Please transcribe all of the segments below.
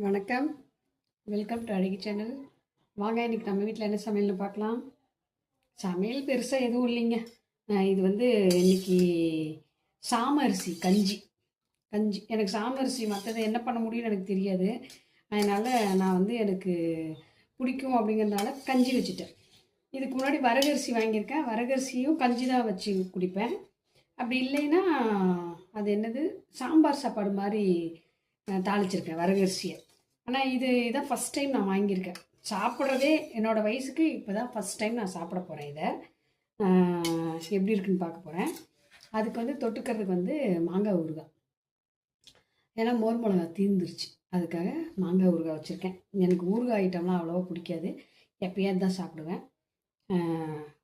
வணக்கம். Welcome to அழகி channel. வாங்க, இன்றைக்கி நம்ம வீட்டில் என்ன சமையல்னு பார்க்கலாம். சமையல் பெருசாக எதுவும் இல்லைங்க. இது வந்து இன்றைக்கி சாமரிசி கஞ்சி. எனக்கு சாமரிசி மற்றது என்ன பண்ண முடியும்னு எனக்கு தெரியாது. அதனால் நான் வந்து எனக்கு பிடிக்கும் அப்படிங்கிறதுனால கஞ்சி வச்சுட்டேன். இதுக்கு முன்னாடி வரகரிசி வாங்கியிருக்கேன். வரகரிசியும் கஞ்சி தான் வச்சு குடிப்பேன். அப்படி இல்லைன்னா அது என்னது சாம்பார் சாப்பாடு மாதிரி தாளிச்சிருக்கேன் வரகரிசியை. ஆனால் இதான் ஃபஸ்ட் டைம் நான் வாங்கியிருக்கேன். சாப்பிட்றதே என்னோடய வயசுக்கு இப்போ தான் ஃபஸ்ட் டைம் நான் சாப்பிட போகிறேன். இதை எப்படி இருக்குன்னு பார்க்க போகிறேன். அதுக்கு வந்து தொட்டுக்கிறதுக்கு வந்து மாங்காய் ஊறுகாய். ஏன்னா மோர் மிளகா தீர்ந்துருச்சு, அதுக்காக மாங்காய் ஊறுகாய் வச்சுருக்கேன். எனக்கு ஊறுகாய் ஐட்டம்லாம் அவ்வளோவா பிடிக்காது, எப்பயாவது தான் சாப்பிடுவேன்.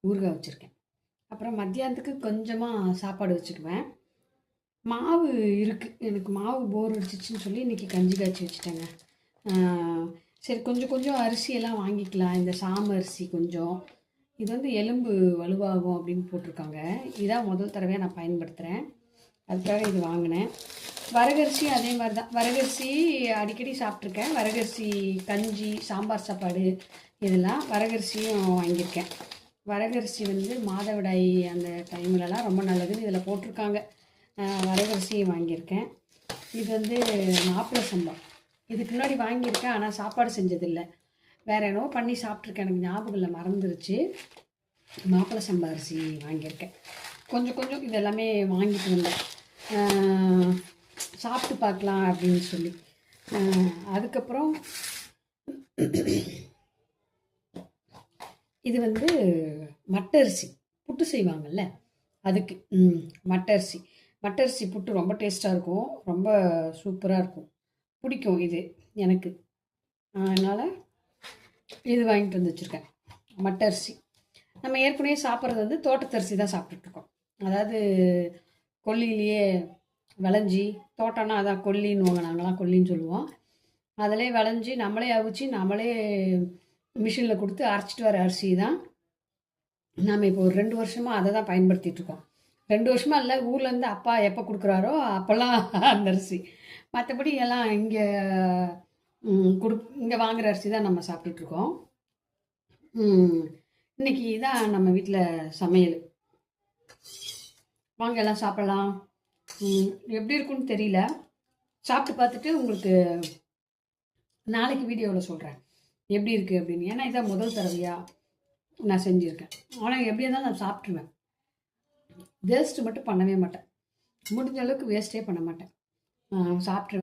ஊறுகாய் வச்சுருக்கேன். அப்புறம் மத்தியானத்துக்கு கொஞ்சமாக சாப்பாடு வச்சுக்குவேன். மாவு இருக்குது, எனக்கு மாவு போர் அடிச்சிச்சின்னு சொல்லி இன்றைக்கி கஞ்சி காய்ச்சி வச்சுட்டேங்க. சரி, கொஞ்சம் அரிசியெல்லாம் வாங்கிக்கலாம். இந்த சாம அரிசி கொஞ்சம், இது வந்து எலும்பு வலுவாகும் அப்படின்னு போட்டிருக்காங்க. இதான் முதல் தடவையாக நான் பயன்படுத்துகிறேன், அதுக்காக இது வாங்கினேன். வரகரிசி அதே மாதிரி தான். வரகரிசி அடிக்கடி சாப்பிட்ருக்கேன். வரகரிசி கஞ்சி, சாம்பார் சாப்பாடு, இதெல்லாம் வரகரிசியும் வாங்கியிருக்கேன். வரகரிசி வந்து மாதவிடாய் அந்த டைம்லலாம் ரொம்ப நல்லதுன்னு இதில் போட்டிருக்காங்க. வரகரிசியும் வாங்கியிருக்கேன். இது வந்து மாப்பிள்ளை சம்பா. இதுக்கு முன்னாடி வாங்கியிருக்கேன், ஆனால் சாப்பாடு செஞ்சதில்லை. வேறு என்னவோ பண்ணி சாப்பிட்ருக்கேன், எனக்கு ஞாபகம் இல்லை, மறந்துருச்சு. மாப்பிள்ளை சம்பா அரிசி வாங்கியிருக்கேன். கொஞ்சம் இது எல்லாமே வாங்கிட்டு வந்தேன், சாப்பிட்டு பார்க்கலாம் அப்படின்னு சொல்லி. அதுக்கப்புறம் இது வந்து மட்டரிசி புட்டு செய்வாங்கள்ல, அதுக்கு மட்டரிசி புட்டு ரொம்ப டேஸ்ட்டாக இருக்கும், ரொம்ப சூப்பராக இருக்கும், பிடிக்கும் இது எனக்கு. அதனால் இது வாங்கிட்டு வந்து வச்சுருக்கேன், மட்டரிசி. நம்ம ஏற்கனவே சாப்பிட்றது வந்து தோட்டத்தரிசி தான் சாப்பிட்டுட்ருக்கோம். அதாவது கொல்லியிலேயே விளைஞ்சி, தோட்டம்னா அதான் கொல்லின்னுவாங்க, நாங்களாம் கொல்லின்னு சொல்லுவோம். அதிலே விளைஞ்சி நம்மளே அவிச்சு நம்மளே மிஷினில் கொடுத்து அரைச்சிட்டு வர அரிசி தான். நாம் இப்போ ஒரு 2 வருஷமாக அதை தான் பயன்படுத்திகிட்ருக்கோம். 2 வருஷமாக இல்லை, ஊர்லேருந்து அப்பா எப்போ கொடுக்குறாரோ அப்போல்லாம் அந்த அரிசி. மற்றபடி எல்லாம் இங்கே வாங்குகிற அரிசி தான் நம்ம சாப்பிட்டுட்ருக்கோம். இன்றைக்கி தான் நம்ம வீட்டில் சமையல். வாங்க எல்லாம் சாப்பிடலாம். எப்படி இருக்குன்னு தெரியல, சாப்பிட்டு பார்த்துட்டு உங்களுக்கு நாளைக்கு வீடியோவில் சொல்கிறேன் எப்படி இருக்குது அப்படின்னு. ஏன்னா இதான் முதல் தடவையாக நான் செஞ்சுருக்கேன். ஆனால் எப்படியா இருந்தாலும் நான் சாப்பிட்ருவேன், வேஸ்ட்டு மட்டும் பண்ணவே மாட்டேன். முடிஞ்ச அளவுக்கு வேஸ்ட்டே பண்ண மாட்டேன், சாப்பிட்ருவேன்.